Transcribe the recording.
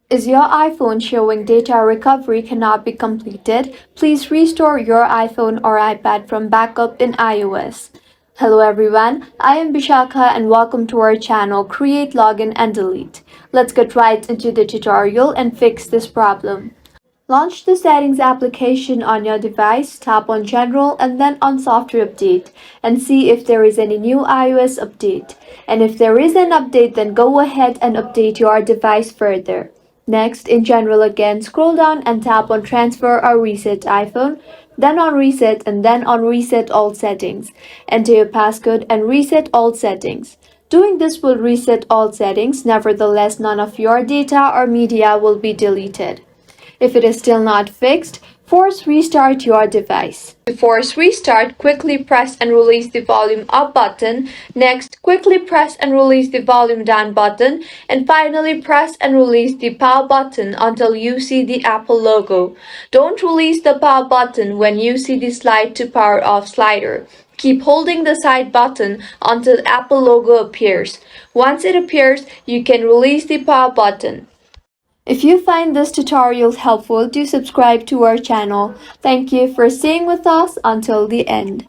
Is your iPhone showing data recovery cannot be completed? Please restore your iPhone or iPad from backup in iOS. Hello everyone, I am Bishakha and welcome to our channel Create, Login and Delete. Let's get right into the tutorial and fix this problem. Launch the Settings application on your device, tap on General and then on Software Update and see if there is any new iOS update. And if there is an update, then go ahead and update your device further. Next, in General again, scroll down and tap on Transfer or Reset iPhone, then on Reset and then on Reset All Settings. Enter your passcode and reset all settings. Doing this will reset all settings, nevertheless none of your data or media will be deleted. If it is still not fixed, force restart your device. To force restart, quickly press and release the volume up button. Next, quickly press and release the volume down button. And finally, press and release the power button until you see the Apple logo. Don't release the power button when you see the slide to power off slider. Keep holding the side button until Apple logo appears. Once it appears, you can release the power button. If you find this tutorial helpful, do subscribe to our channel. Thank you for staying with us until the end.